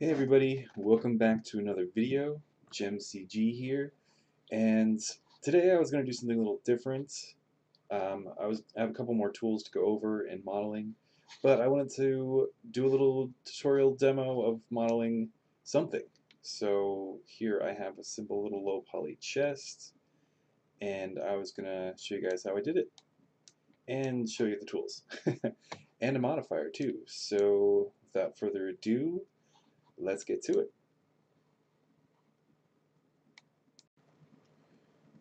Hey everybody, welcome back to another video. JEMcg here, and today I was going to do something a little different. I have a couple more tools to go over in modeling, but I wanted to do a little tutorial demo of modeling something. So here I have a simple little low poly chest, and I was going to show you guys how I did it, and show you the tools, and a modifier too. So without further ado, let's get to it.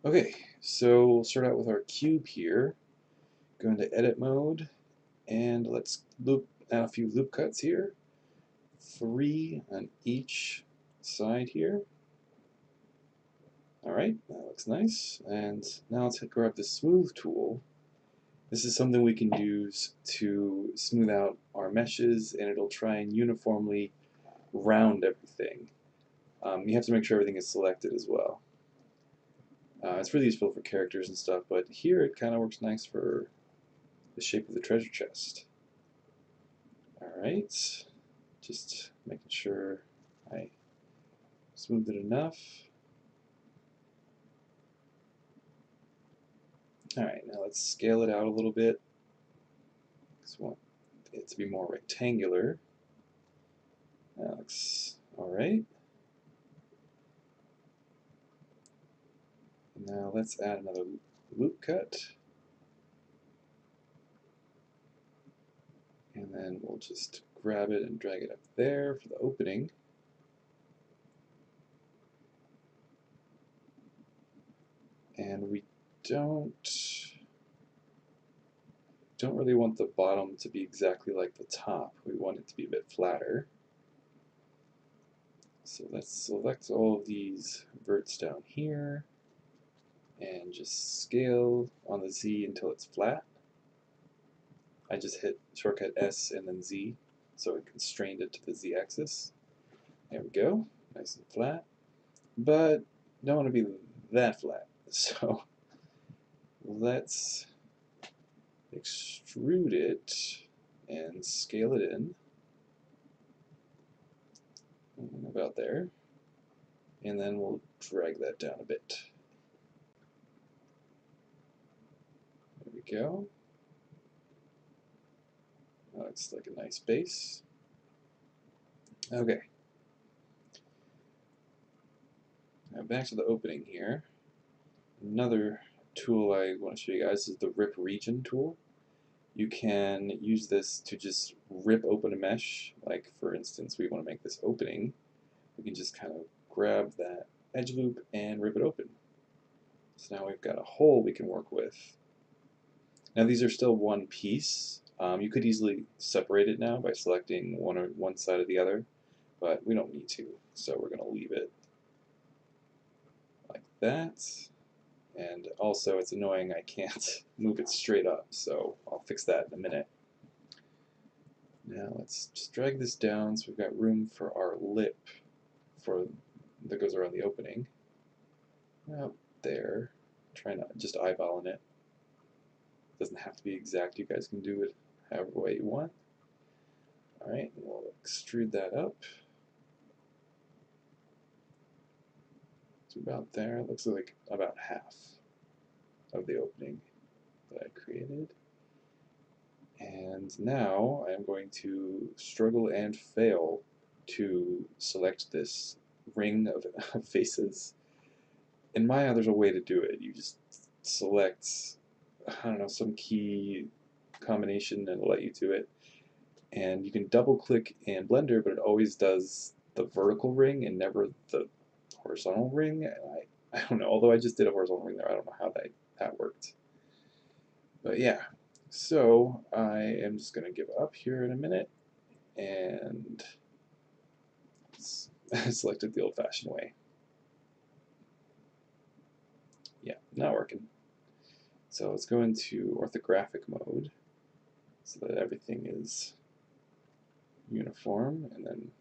Okay, so we'll start out with our cube here. Go into edit mode, and let's add a few loop cuts here. 3 on each side here. Alright, that looks nice. And now let's grab the smooth tool. This is something we can use to smooth out our meshes, and it'll try and uniformly round everything. You have to make sure everything is selected as well. It's really useful for characters and stuff, but here it kind of works nice for the shape of the treasure chest. Alright, just making sure I smoothed it enough. Alright, now let's scale it out a little bit. Because we want it to be more rectangular. That looks alright. Now let's add another loop cut. And then we'll just grab it and drag it up there for the opening. And we don't really want the bottom to be exactly like the top. We want it to be a bit flatter. So let's select all of these verts down here and just scale on the Z until it's flat. I just hit shortcut S and then Z, so it constrained it to the Z axis. There we go, nice and flat. But don't want to be that flat, so let's extrude it and scale it in about there, and then we'll drag that down a bit. There we go. That looks like a nice base. Okay. Now back to the opening here. Another tool I want to show you guys is the Rip Region tool. You can use this to just rip open a mesh. Like for instance, we want to make this opening. We can just kind of grab that edge loop and rip it open. So now we've got a hole we can work with. Now these are still one piece. You could easily separate it now by selecting one side or the other, but we don't need to, so we're going to leave it like that. And also it's annoying I can't move it straight up, so I'll fix that in a minute. Now let's just drag this down so we've got room for our lip that goes around the opening. Out there. Try not just eyeballing it. Doesn't have to be exact, you guys can do it however way you want. Alright, we'll extrude that up to about there. It looks like about half of the opening that I created. And now I'm going to struggle and fail to select this ring of faces. In Maya, there's a way to do it. You just select, I don't know, some key combination and it'll let you do it. And you can double click in Blender, but it always does the vertical ring and never the horizontal ring. And I don't know, although I just did a horizontal ring there, I don't know how that worked. But yeah, so I am just going to give up here in a minute and select it the old-fashioned way. Yeah, not working. So let's go into orthographic mode so that everything is uniform, and then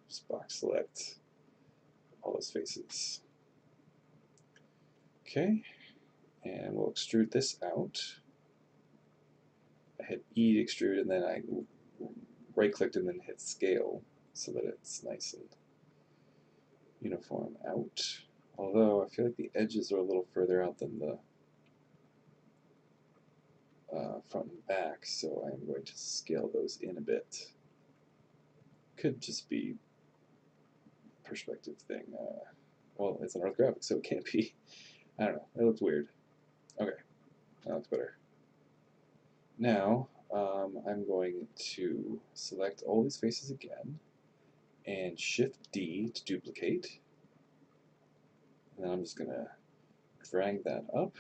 just box select all those faces. Okay, and we'll extrude this out. I hit E to extrude, and then I right-clicked and then hit scale. so that it's nice and uniform out. Although I feel like the edges are a little further out than the front and back, so I'm going to scale those in a bit. Could just be a perspective thing. Well, it's an orthographic, so it can't be. I don't know. It looks weird. Okay, that looks better. Now, I'm going to select all these faces again, and Shift D to duplicate. And then I'm just going to drag that up,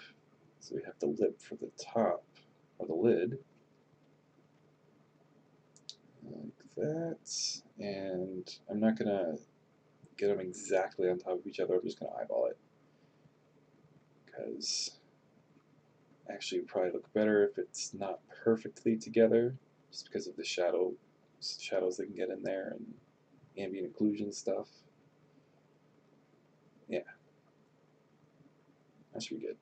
so we have the lip for the top, or the lid, like that. And I'm not going to get them exactly on top of each other, I'm just going to eyeball it. Because actually it would probably look better if it's not perfectly together, just because of the shadows that can get in there and ambient occlusion stuff. Yeah, that should be good.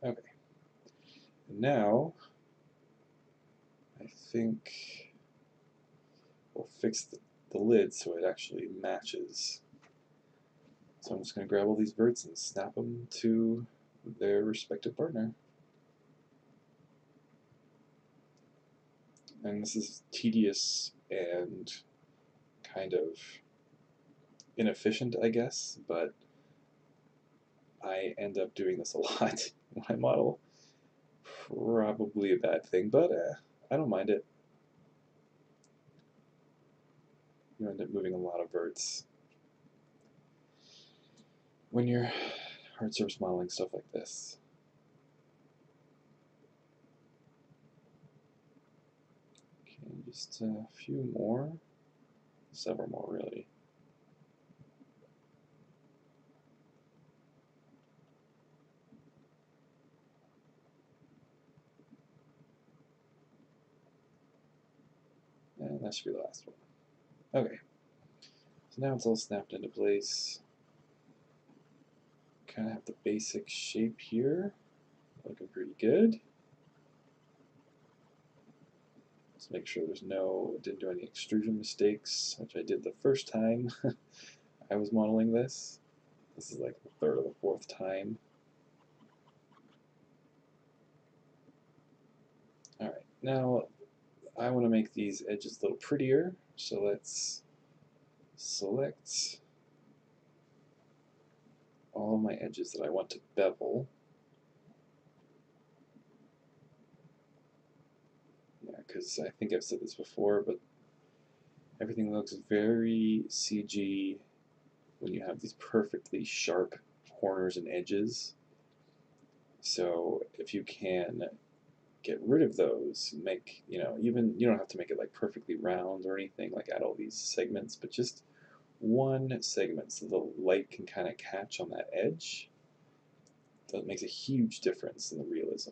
Okay, and now I think we'll fix the lid so it actually matches. So I'm just going to grab all these verts and snap them to their respective partner. And this is tedious and kind of inefficient, I guess, but I end up doing this a lot when I model. Probably a bad thing, but I don't mind it. You end up moving a lot of verts when you're hard surface modeling stuff like this. Okay, just a few more, several more really. And that should be the last one. Okay, so now it's all snapped into place. Kind of have the basic shape here, looking pretty good. Let's make sure didn't do any extrusion mistakes, which I did the first time I was modeling this. This is like the third or the fourth time. Alright, now I want to make these edges a little prettier, so let's select all my edges that I want to bevel. Yeah, because I think I've said this before, but everything looks very CG when you have these perfectly sharp corners and edges. So if you can get rid of those, make, even, you don't have to make it like perfectly round or anything, like add all these segments, but just one segment so the light can kind of catch on that edge. That makes a huge difference in the realism.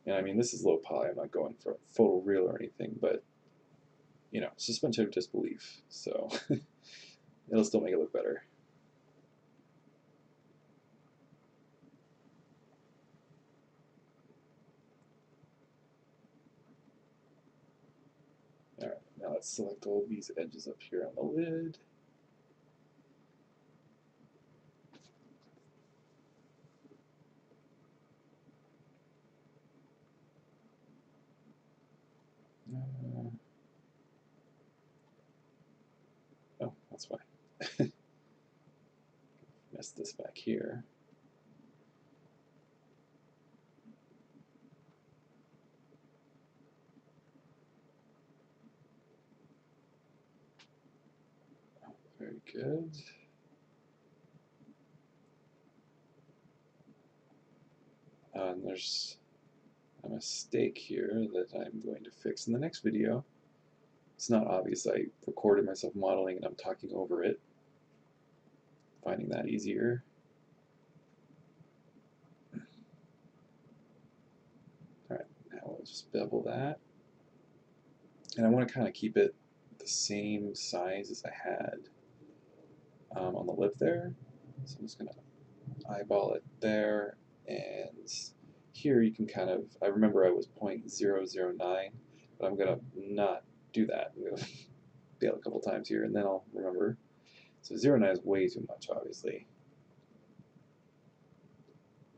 And I mean, this is low poly, I'm not going for a photoreal or anything, but suspension of disbelief, so it'll still make it look better. Alright, now let's select all these edges up here on the lid. Oh, that's why. Messed this back here. Very good. And there's a mistake here that I'm going to fix in the next video. It's not obvious. I recorded myself modeling and I'm talking over it. Finding that easier. Alright, now we'll just bevel that. And I want to kind of keep it the same size as I had on the lip there. So I'm just going to eyeball it there, and here you can kind of, I remember I was 0.009, but I'm going to not do that. I'm going to fail a couple times here, and then I'll remember. So 0.9 is way too much, obviously.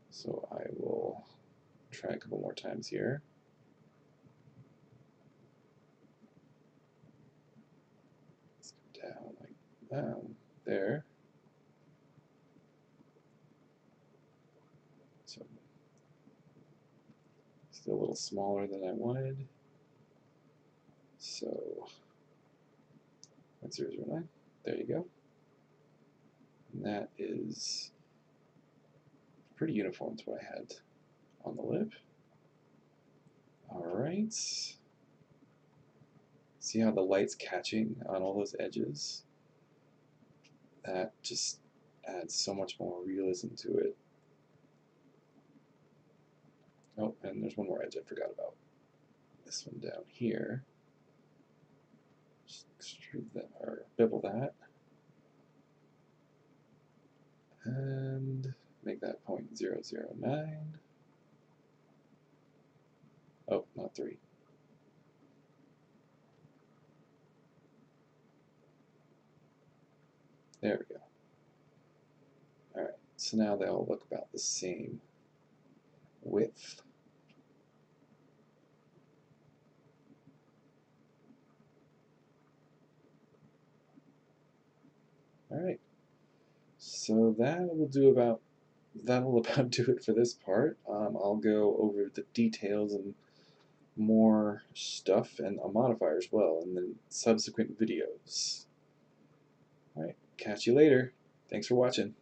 So I will try a couple more times here. Let's go down like that, there. So still a little smaller than I wanted. So 0.009. There you go. And that is pretty uniform to what I had on the lip. Alright. See how the light's catching on all those edges? That just adds so much more realism to it. Oh, and there's one more edge I forgot about. This one down here. Just extrude that, or bevel that. And make that 0.009. Oh, not 3. There we go. Alright, so now they all look about the same width. Alright, so that'll about do it for this part. I'll go over the details and more stuff and a modifier as well in the subsequent videos. Alright, catch you later. Thanks for watching.